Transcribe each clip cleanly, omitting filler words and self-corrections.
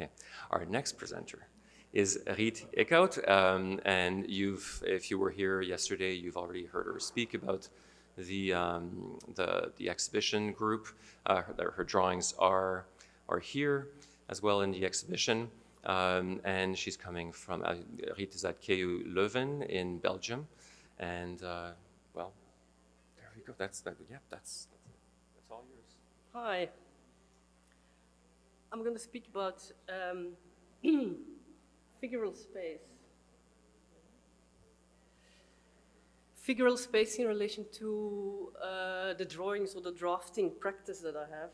Okay, our next presenter is Riet Eeckhout, and if you were here yesterday, you've already heard her speak about the exhibition group. Her drawings are here as well in the exhibition, and she's coming from Riet is at KU Leuven in Belgium, and well, there we go. That's all yours. Hi. I'm going to speak about figural space. Figural space in relation to the drawings or the drafting practice that I have.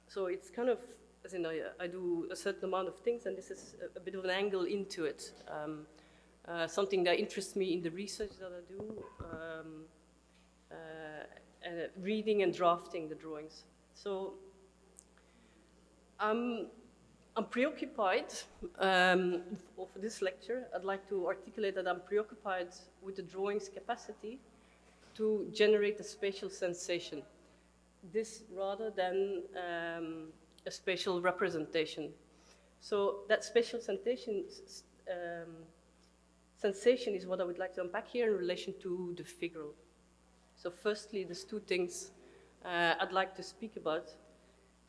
So it's kind of, as in I do a certain amount of things, and this is a bit of an angle into it. Something that interests me in the research that I do, reading and drafting the drawings. So I'm preoccupied, for this lecture, I'd like to articulate that I'm preoccupied with the drawing's capacity to generate a spatial sensation. This rather than a spatial representation. So that spatial sensation is what I would like to unpack here in relation to the figural. So firstly, there's two things I'd like to speak about.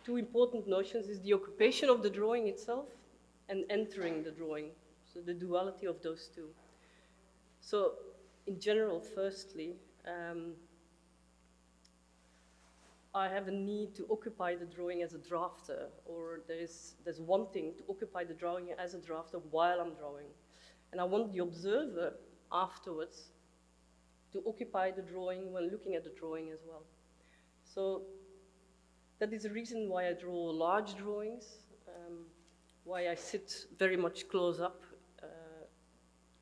Two important notions is the occupation of the drawing itself and entering the drawing, so the duality of those two. So in general, firstly, I have a need to occupy the drawing as a drafter, or there's wanting to occupy the drawing as a drafter while I'm drawing. And I want the observer afterwards to occupy the drawing when looking at the drawing as well. So that is the reason why I draw large drawings, why I sit very much close up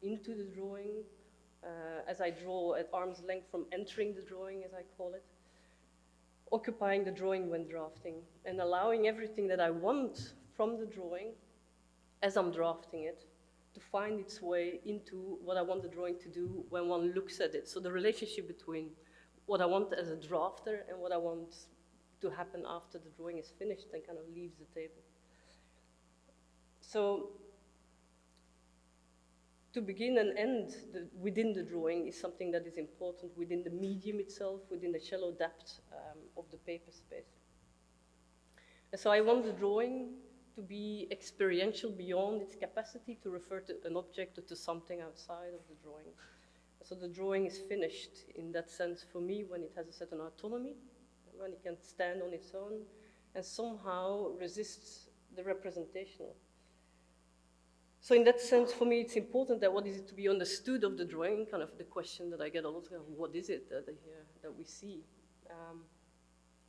into the drawing, as I draw at arm's length from entering the drawing, as I call it, occupying the drawing when drafting, and allowing everything that I want from the drawing, as I'm drafting it, to find its way into what I want the drawing to do when one looks at it. So the relationship between what I want as a drafter and what I want to happen after the drawing is finished and kind of leaves the table. So to begin and end within the drawing is something that is important within the medium itself, within the shallow depth of the paper space. And so I want the drawing to be experiential beyond its capacity to refer to an object or to something outside of the drawing. So the drawing is finished in that sense for me when it has a certain autonomy, when it can stand on its own and somehow resists the representational. So in that sense, for me, it's important that what is it to be understood of the drawing, kind of the question that I get a lot, what is it that we see?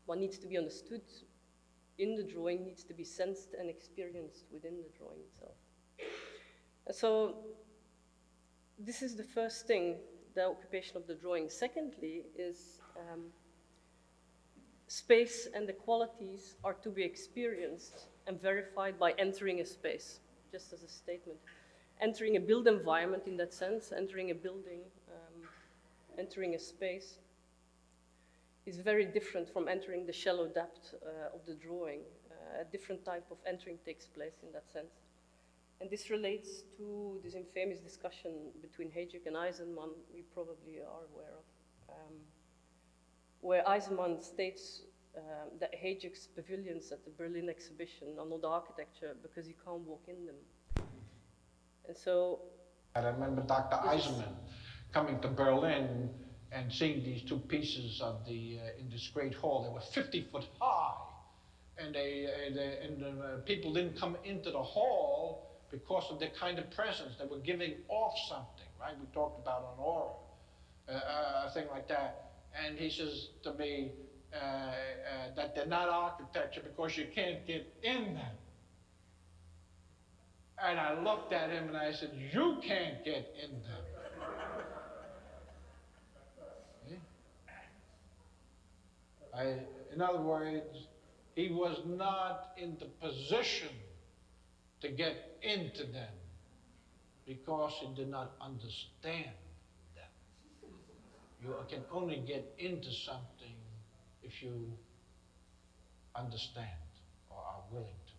What needs to be understood in the drawing needs to be sensed and experienced within the drawing itself. And so this is the first thing, the occupation of the drawing. Secondly is space and the qualities are to be experienced and verified by entering a space, just as a statement. Entering a built environment in that sense, entering a building, entering a space, is very different from entering the shallow depth of the drawing. A different type of entering takes place in that sense. And this relates to this infamous discussion between Hayek and Eisenman, we probably are aware of, where Eisenman states that Hayek's pavilions at the Berlin exhibition are not architecture because you can't walk in them. And so I remember Dr. Eisenman coming to Berlin and seeing these two pieces of in this great hall. They were 50 foot high, and the people didn't come into the hall because of their kind of presence. They were giving off something, right? We talked about an aura, a thing like that. And he says to me that they're not architecture because you can't get in them. And I looked at him and I said, you can't get in them. In other words, he was not in the position to get into them because he did not understand them. You can only get into something if you understand or are willing to.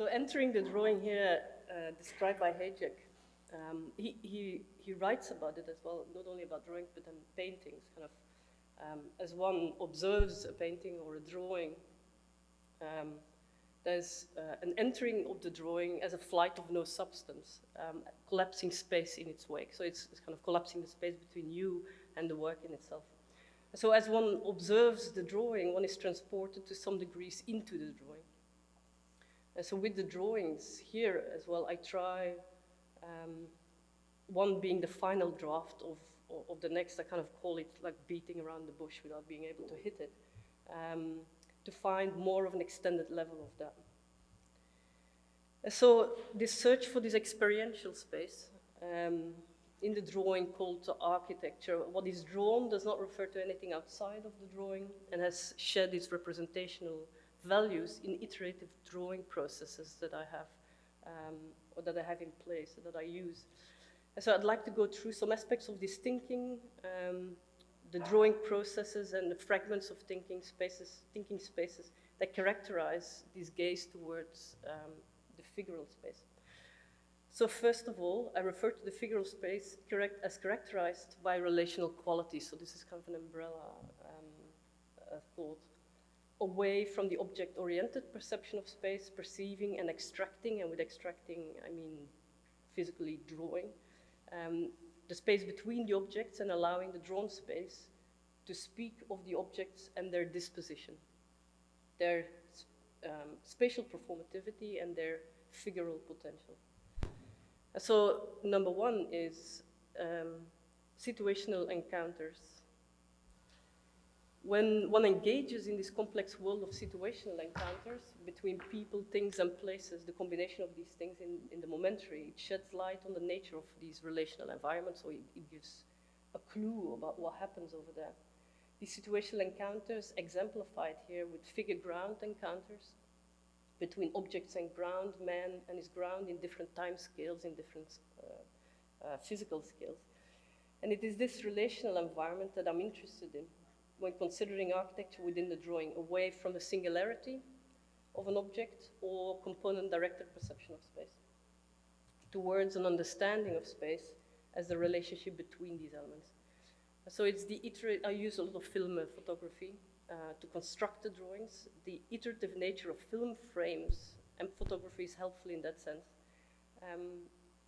So entering the drawing here, described by Hayek, he writes about it as well, not only about drawings, but then paintings, kind of, as one observes a painting or a drawing, there's an entering of the drawing as a flight of no substance, collapsing space in its wake. So it's kind of collapsing the space between you and the work in itself. So as one observes the drawing, one is transported to some degrees into the drawing. And so with the drawings here as well, I try, one being the final draft of the next, I kind of call it like beating around the bush without being able to hit it, to find more of an extended level of that. And so this search for this experiential space, in the drawing called the architecture, what is drawn does not refer to anything outside of the drawing and has shed its representational values in iterative drawing processes that I have, or that I have in place, that I use. And so I'd like to go through some aspects of this thinking, the drawing processes and the fragments of thinking spaces that characterize this gaze towards the figural space. So first of all, I refer to the figural space as characterized by relational qualities. So this is kind of an umbrella thought. Away from the object-oriented perception of space, perceiving and extracting, and with extracting, I mean physically drawing, the space between the objects and allowing the drawn space to speak of the objects and their disposition, their spatial performativity and their figural potential. So number one is situational encounters. When one engages in this complex world of situational encounters between people, things, and places, the combination of these things in the momentary, it sheds light on the nature of these relational environments, so it gives a clue about what happens over there. These situational encounters exemplified here with figure-ground encounters between objects and ground, man and his ground in different time scales, in different physical scales. And it is this relational environment that I'm interested in when considering architecture within the drawing, away from the singularity of an object or component-directed perception of space, towards an understanding of space as the relationship between these elements. So it's the I use a lot of film photography to construct the drawings. The iterative nature of film frames and photography is helpful in that sense,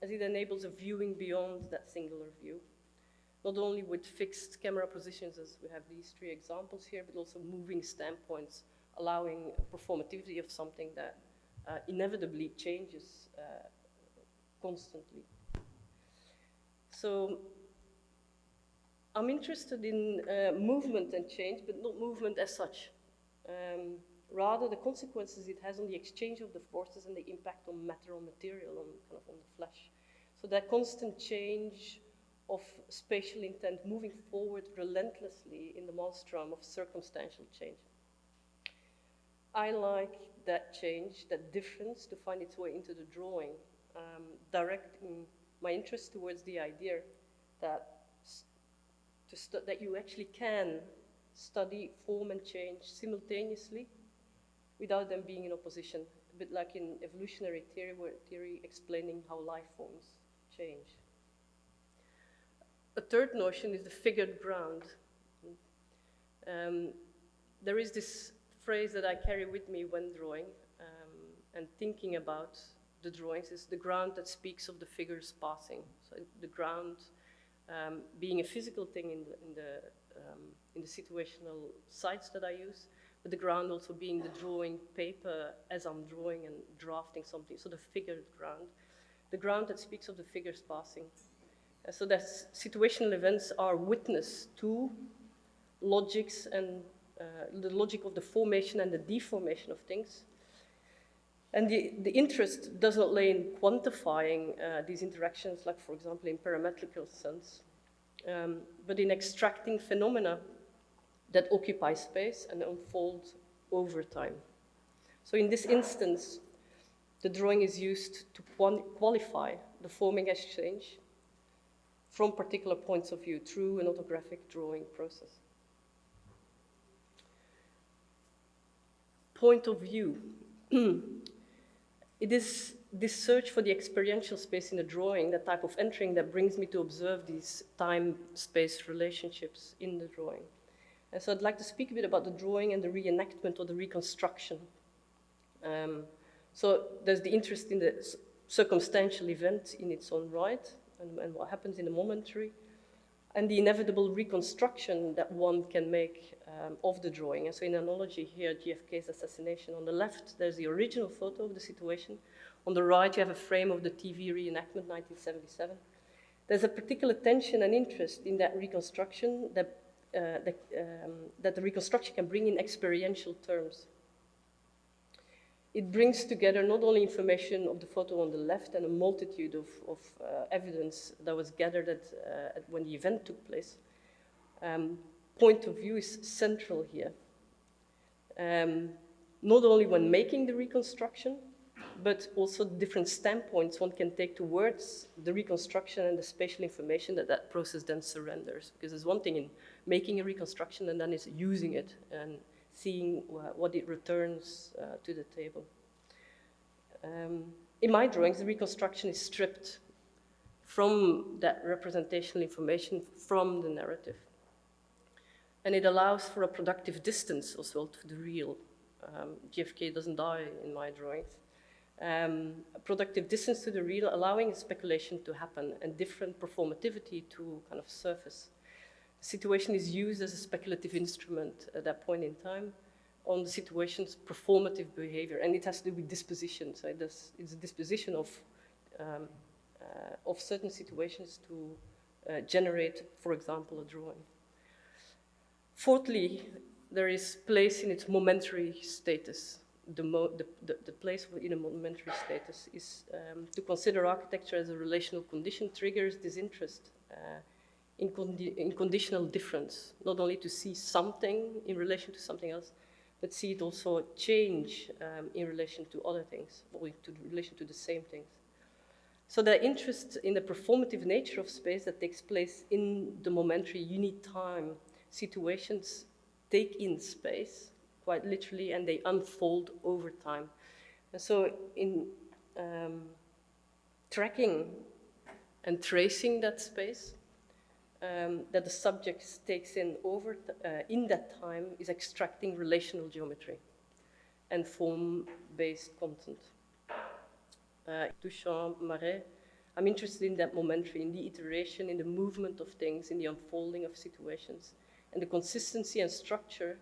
as it enables a viewing beyond that singular view. Not only with fixed camera positions, as we have these three examples here, but also moving standpoints, allowing performativity of something that inevitably changes constantly. So I'm interested in movement and change, but not movement as such. Rather, the consequences it has on the exchange of the forces and the impact on matter, on material, on kind of on the flesh. So that constant change of spatial intent moving forward relentlessly in the maelstrom of circumstantial change. I like that change, that difference, to find its way into the drawing, directing my interest towards the idea that that you actually can study form and change simultaneously without them being in opposition, a bit like in evolutionary theory explaining how life forms change. A third notion is the figured ground. There is this phrase that I carry with me when drawing and thinking about the drawings, is the ground that speaks of the figures passing. So the ground being a physical thing in the situational sites that I use, but the ground also being the drawing paper as I'm drawing and drafting something, so the figured ground. The ground that speaks of the figures passing. So that situational events are witness to logics and the logic of the formation and the deformation of things. And the interest does not lay in quantifying these interactions, like, for example, in parametrical sense, but in extracting phenomena that occupy space and unfold over time. So in this instance, the drawing is used to qualify the forming exchange from particular points of view through an autographic drawing process. Point of view. it is this search for the experiential space in the drawing, that type of entering, that brings me to observe these time-space relationships in the drawing. And so I'd like to speak a bit about the drawing and the reenactment or the reconstruction. So there's the interest in the circumstantial event in its own right, and what happens in the momentary, and the inevitable reconstruction that one can make of the drawing. And so in analogy here, JFK's assassination. On the left, there's the original photo of the situation. On the right, you have a frame of the TV reenactment, 1977. There's a particular tension and interest in that reconstruction that the reconstruction can bring in experiential terms. It brings together not only information of the photo on the left and a multitude of evidence that was gathered when the event took place. Point of view is central here. Not only when making the reconstruction, but also different standpoints one can take towards the reconstruction and the spatial information that process then surrenders. Because there's one thing in making a reconstruction, and then it's using it and seeing what it returns to the table. In my drawings, the reconstruction is stripped from that representational information, from the narrative. And it allows for a productive distance as well to the real. JFK doesn't die in my drawings. A productive distance to the real, allowing speculation to happen and different performativity to kind of surface. The situation is used as a speculative instrument at that point in time on the situation's performative behavior, and it has to do with disposition. So it's a disposition of certain situations to generate, for example, a drawing. Fourthly, there is place in its momentary status. The place in a momentary status is to consider architecture as a relational condition triggers this interest in conditional difference, not only to see something in relation to something else, but see it also change in relation to other things, or in relation to the same things. So the interest in the performative nature of space that takes place in the momentary, unique time situations take in space, quite literally, and they unfold over time. And so in tracking and tracing that space, that the subject takes in in that time is extracting relational geometry and form-based content. Duchamp, Marais, I'm interested in that momentary, in the iteration, in the movement of things, in the unfolding of situations, and the consistency and structure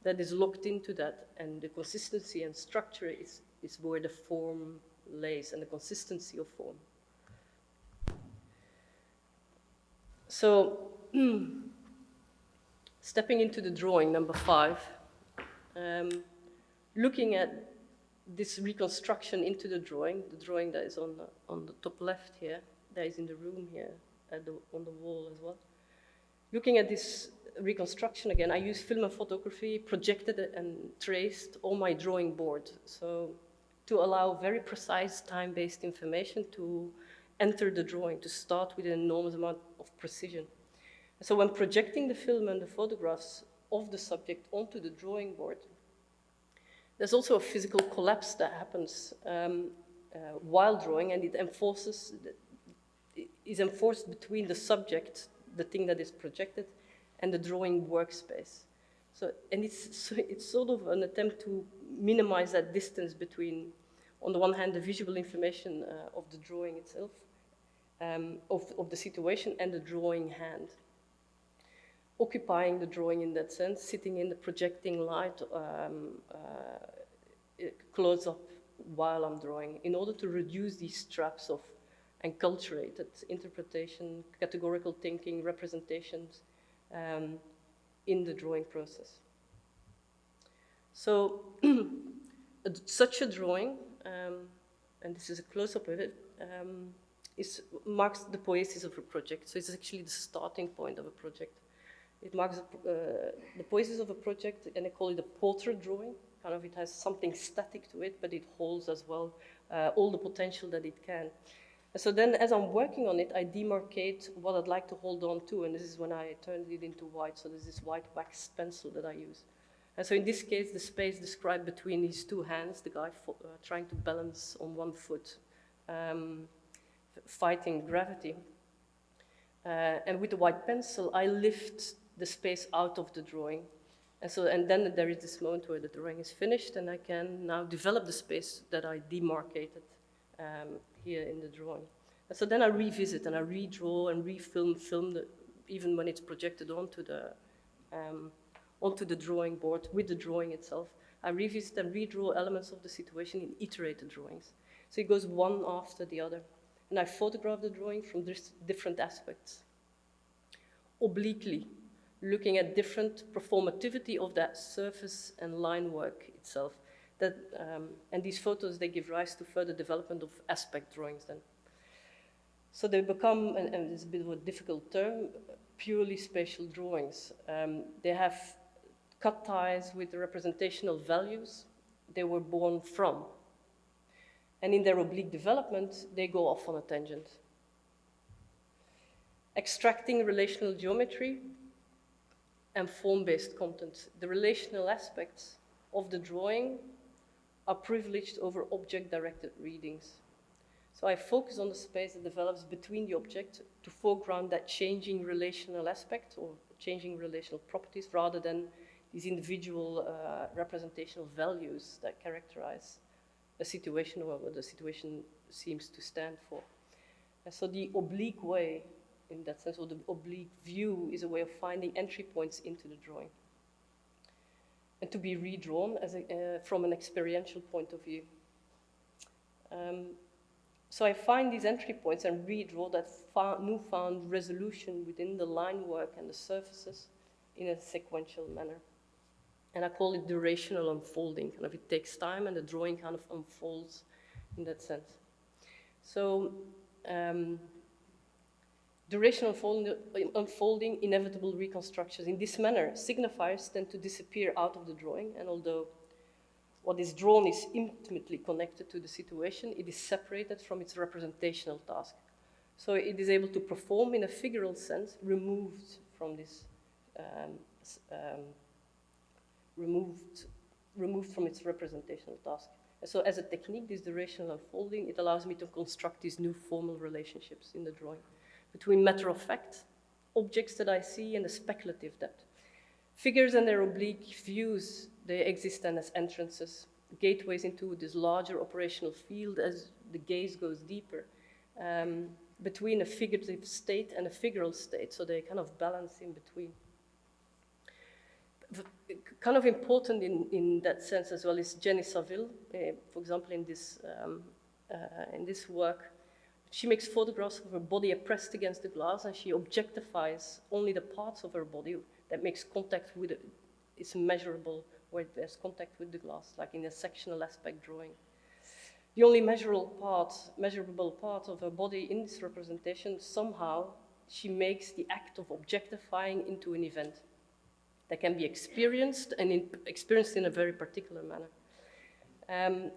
that is locked into that. And the consistency and structure is where the form lays, and the consistency of form. So, stepping into the drawing, number 5, looking at this reconstruction into the drawing that is on the top left here, that is in the room here, on the wall as well. Looking at this reconstruction again, I used film and photography, projected it and traced on my drawing board. So, to allow very precise time-based information to enter the drawing, to start with an enormous amount of precision. So when projecting the film and the photographs of the subject onto the drawing board, there's also a physical collapse that happens while drawing, and it is enforced between the subject, the thing that is projected, and the drawing workspace. So, and it's sort of an attempt to minimize that distance between, on the one hand, the visual information of the drawing itself, of the situation, and the drawing hand. Occupying the drawing in that sense, sitting in the projecting light close up while I'm drawing, in order to reduce these traps of enculturated interpretation, categorical thinking, representations in the drawing process. So such a drawing, and this is a close-up of it, marks the poiesis of a project. So it's actually the starting point of a project. It marks the poiesis of a project, and I call it a portrait drawing. Kind of, it has something static to it, but it holds as well all the potential that it can. And so then, as I'm working on it, I demarcate what I'd like to hold on to, and this is when I turned it into white. So there's this white wax pencil that I use. And so in this case, the space described between his two hands, the guy trying to balance on one foot, fighting gravity. And with the white pencil, I lift the space out of the drawing. And then there is this moment where the drawing is finished, and I can now develop the space that I demarcated here in the drawing. And so then I revisit and I redraw and refilm, even when it's projected onto the drawing board with the drawing itself. I revisit and redraw elements of the situation in iterated drawings. So it goes one after the other. And I photograph the drawing from different aspects, obliquely, looking at different performativity of that surface and line work itself. And these photos, they give rise to further development of aspect drawings then. So they become, and it's a bit of a difficult term, purely spatial drawings. They have cut ties with the representational values they were born from. And in their oblique development, they go off on a tangent. Extracting relational geometry and form-based content. The relational aspects of the drawing are privileged over object-directed readings. So I focus on the space that develops between the object to foreground that changing relational aspect or changing relational properties rather than these individual representational values that characterize a situation or what the situation seems to stand for. And so the oblique way, in that sense, or the oblique view, is a way of finding entry points into the drawing. And to be redrawn as from an experiential point of view. So I find these entry points and redraw that newfound resolution within the line work and the surfaces in a sequential manner. And I call it durational unfolding. Kind of it takes time and the drawing kind of unfolds in that sense. So durational unfolding, inevitable reconstructions. In this manner, signifiers tend to disappear out of the drawing, and although what is drawn is intimately connected to the situation, it is separated from its representational task. So it is able to perform in a figural sense, removed from this, removed from its representational task. And so as a technique, this durational unfolding, it allows me to construct these new formal relationships in the drawing between matter of fact, objects that I see, and the speculative depth. Figures and their oblique views, they exist then as entrances, gateways into this larger operational field as the gaze goes deeper, between a figurative state and a figural state, so they kind of balance in between. Kind of important in that sense as well is Jenny Saville, for example, in this work. She makes photographs of her body pressed against the glass, and she objectifies only the parts of her body that makes contact with it. It's measurable where there's contact with the glass, like in a sectional aspect drawing. The only measurable part of her body in this representation, somehow she makes the act of objectifying into an event that can be experienced, and experienced in a very particular manner.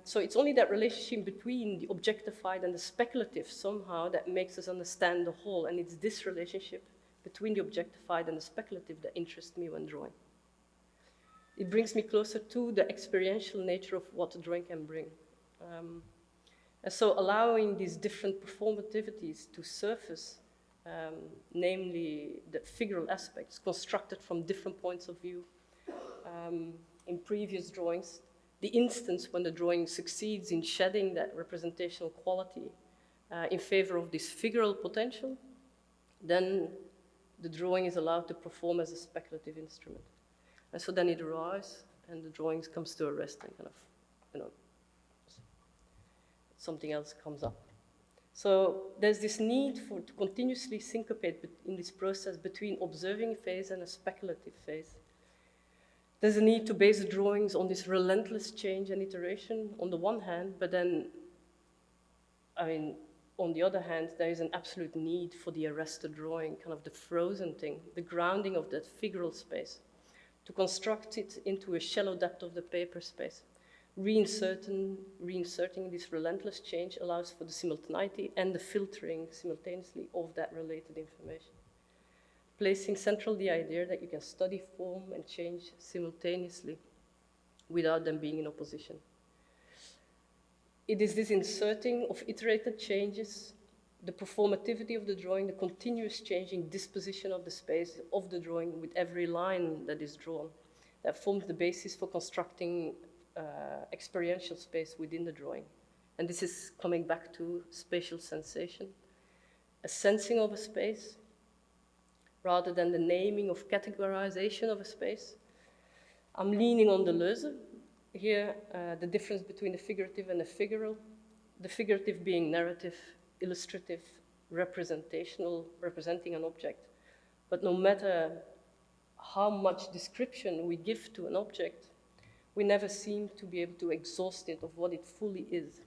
So it's only that relationship between the objectified and the speculative somehow that makes us understand the whole, and it's this relationship between the objectified and the speculative that interests me when drawing. It brings me closer to the experiential nature of what a drawing can bring. And so allowing these different performativities to surface, namely the figural aspects constructed from different points of view. In previous drawings, the instance when the drawing succeeds in shedding that representational quality in favor of this figural potential, then the drawing is allowed to perform as a speculative instrument. And so then it arrives and the drawing comes to a rest and kind of, something else comes up. So there's this need to continuously syncopate in this process between observing phase and a speculative phase. There's a need to base the drawings on this relentless change and iteration on the one hand, but then, on the other hand, there is an absolute need for the arrested drawing, kind of the frozen thing, the grounding of that figural space, to construct it into a shallow depth of the paper space. Reinserting this relentless change allows for the simultaneity and the filtering simultaneously of that related information. Placing central the idea that you can study form and change simultaneously without them being in opposition. It is this inserting of iterated changes, the performativity of the drawing, the continuous changing disposition of the space of the drawing with every line that is drawn, that forms the basis for constructing experiential space within the drawing. And this is coming back to spatial sensation, a sensing of a space, rather than the naming of categorization of a space. I'm leaning on Deleuze. Here, the difference between the figurative and the figural, the figurative being narrative, illustrative, representational, representing an object. But no matter how much description we give to an object, we never seem to be able to exhaust it of what it fully is.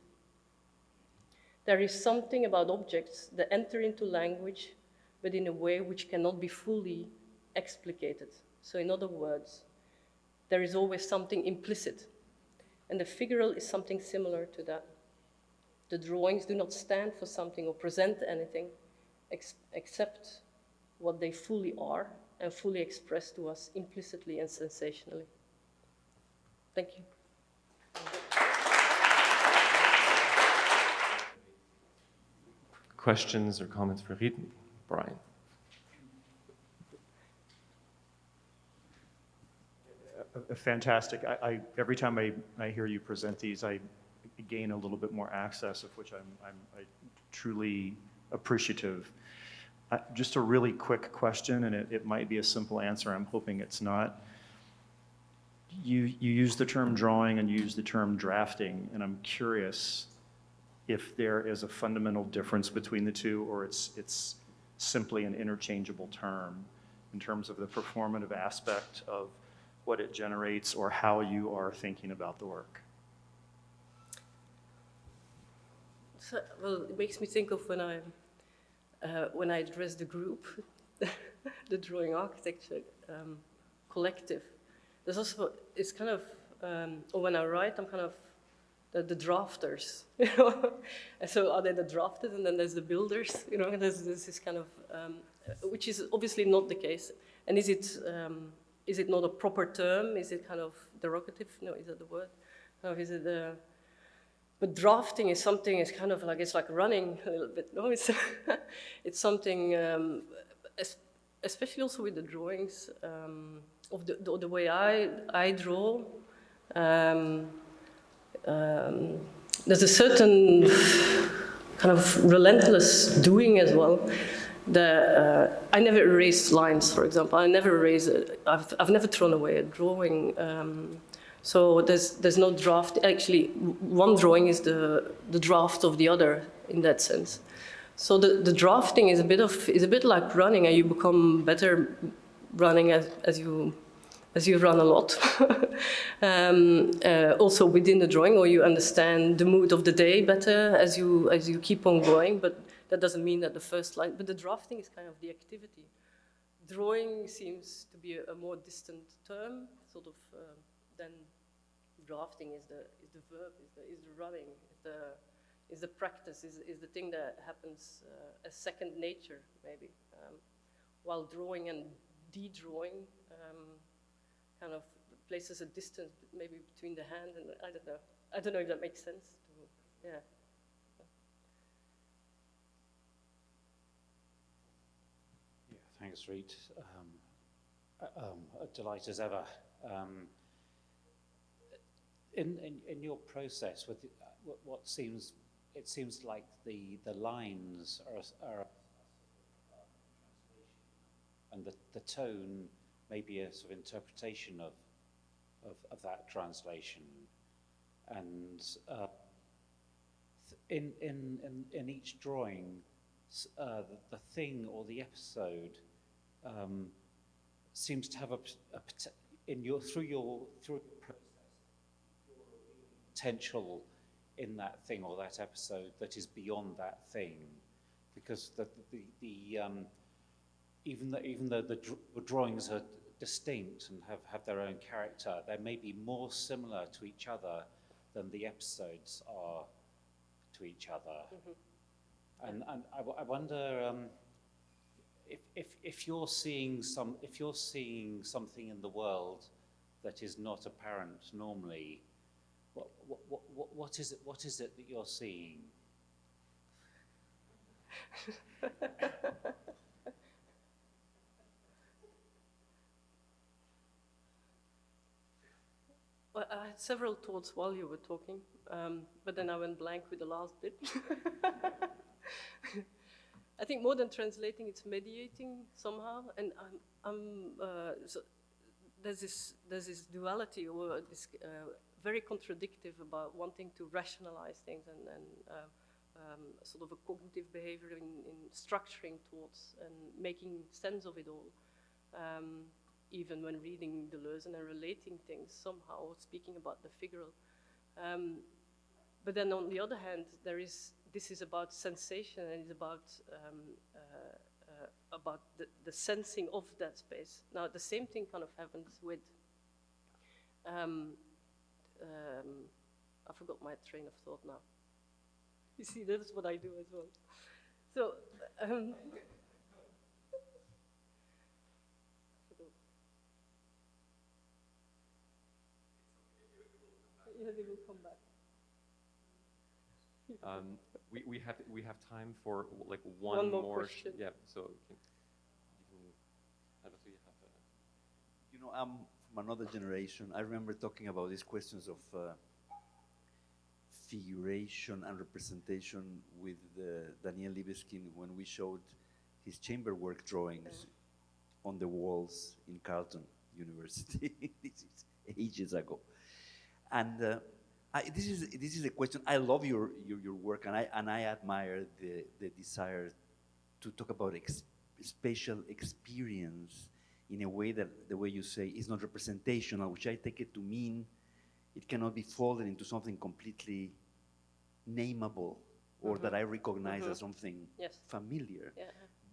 There is something about objects that enter into language, but in a way which cannot be fully explicated. So in other words, there is always something implicit. And the figural is something similar to that. The drawings do not stand for something or present anything except what they fully are and fully express to us implicitly and sensationally. Thank you. Questions or comments for Riet? Brian. Fantastic. Every time I hear you present these, I gain a little bit more access, of which I'm truly appreciative. Just a really quick question, and it might be a simple answer. I'm hoping it's not. You use the term drawing and you use the term drafting, and I'm curious if there is a fundamental difference between the two, or it's simply an interchangeable term in terms of the performative aspect of what it generates or how you are thinking about the work. So, well, it makes me think of when I address the group, the drawing architecture collective. There's also, it's kind of, or when I write, I'm kind of the drafters, you know. And so are they the drafters, and then there's the builders, you know. And there's this kind of, which is obviously not the case. And is it not a proper term? Is it kind of derogative? No, is that the word? No, is it but drafting is something, it's kind of like, it's like running a little bit. No, it's, it's something, especially also with the drawings, of the way I draw. There's a certain kind of relentless doing as well. I never erase lines, for example. I never erase it. I've never thrown away a drawing. So there's no draft. Actually, one drawing is the draft of the other in that sense. So the drafting is a bit like running, and you become better running as you run a lot. Also within the drawing, or you understand the mood of the day better as you keep on going. But that doesn't mean that the first line. But the drafting is kind of the activity. Drawing seems to be a more distant term, sort of. Then drafting is the verb, is the running, is the practice, is the thing that happens as second nature, maybe. While drawing and de-drawing kind of places a distance maybe between the hand and I don't know. I don't know if that makes sense. Yeah. Yeah, thanks, Riet. A delight as ever. In your process, with what seems like the lines are and the tone may be a sort of interpretation of that translation, and in each drawing, the thing or the episode seems to have through your process potential in that thing or that episode that is beyond that thing, because even though the drawings are distinct and have their own character, they may be more similar to each other than the episodes are to each other. Mm-hmm. And I wonder if you're seeing something in the world that is not apparent normally. What is it that you're seeing? Well, I had several thoughts while you were talking, but then I went blank with the last bit. I think more than translating, it's mediating somehow, and so there's this duality, or this very contradictive about wanting to rationalize things and sort of a cognitive behavior in structuring thoughts and making sense of it all. Even when reading Deleuze and relating things somehow, speaking about the figural. But then on the other hand, this is about sensation, and it's about the sensing of that space. Now, the same thing kind of happens with, I forgot my train of thought now. You see, that's what I do as well. So, yeah, they will come back. We have time for like one more more question. yeah. So Alberto, you have. You know, I'm from another generation. I remember talking about these questions of figuration and representation with Daniel Libeskind when we showed his chamber work drawings on the walls in Carleton University. This is ages ago. And this is a question. I love your work, and I admire the desire to talk about spatial experience in a way that the way you say is not representational, which I take it to mean it cannot be folded into something completely nameable or that I recognize as something familiar. Yeah.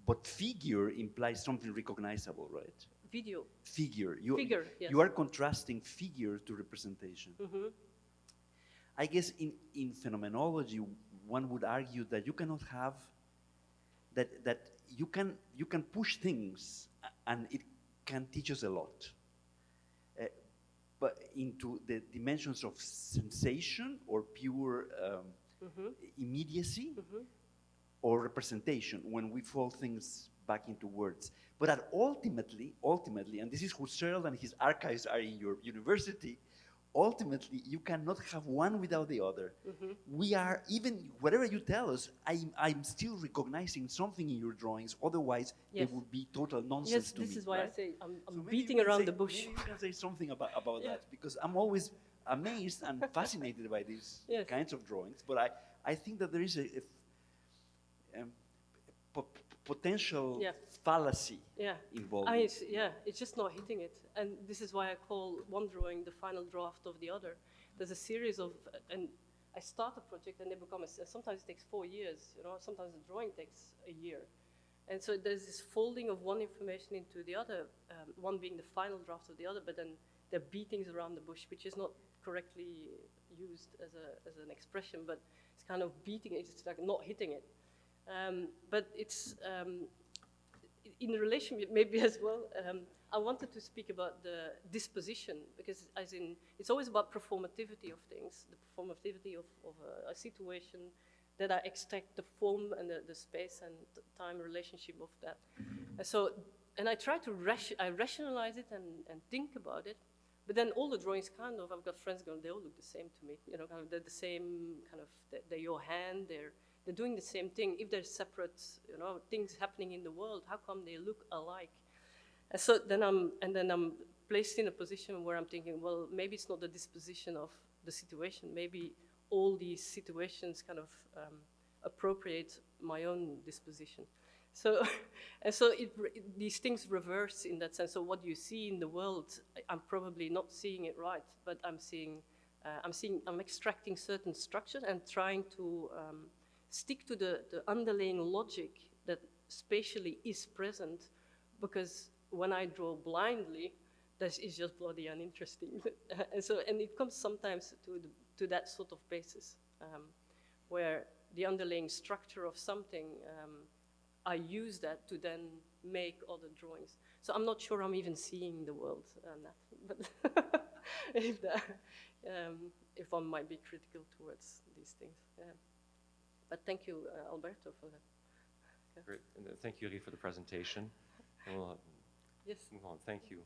But figure implies something recognizable, right? Video. Figure. Figure, yes. You are contrasting figure to representation. I guess in phenomenology, one would argue that you cannot have that you can push things and it can teach us a lot. But into the dimensions of sensation or pure immediacy or representation when we fold things back into words. But that ultimately, and this is Husserl and his archives are in your university, ultimately you cannot have one without the other. We are, even whatever you tell us, I'm still recognizing something in your drawings, otherwise it would be total nonsense to me. Yes, this is why I say I'm So beating around the bush. Maybe you can say something about that, because I'm always amazed and fascinated by these kinds of drawings, but I think that there is a potential fallacy involved. It's just not hitting it. And this is why I call one drawing the final draft of the other. There's a series of, and I start a project and they become, sometimes it takes 4 years, sometimes the drawing takes a year. And so there's this folding of one information into the other, one being the final draft of the other, but then there are beatings around the bush, which is not correctly used as an expression, but it's kind of beating it, it's like not hitting it. But it's, in relation maybe as well, I wanted to speak about the disposition, because as in, it's always about performativity of things, the performativity of a situation, that I extract the form and the space and time relationship of that. And I try to rationalize it and think about it, but then all the drawings kind of, I've got friends going, they all look the same to me, kind of, they're the same kind of, they're your hand, they're doing the same thing. If there's separate, things happening in the world, how come they look alike? And so then I'm placed in a position where I'm thinking, well, maybe it's not the disposition of the situation. Maybe all these situations kind of appropriate my own disposition. So, and so these things reverse in that sense. So what you see in the world, I'm probably not seeing it right, but I'm extracting certain structures and trying to stick to the underlying logic that spatially is present, because when I draw blindly, that is just bloody uninteresting. and it comes sometimes to that sort of basis, where the underlying structure of something, I use that to then make other drawings. So I'm not sure I'm even seeing the world, Nat, but if one might be critical towards these things. But thank you, Alberto, for that. Great. And thank you, Rie, for the presentation. And we'll Yes. move on. Thank you.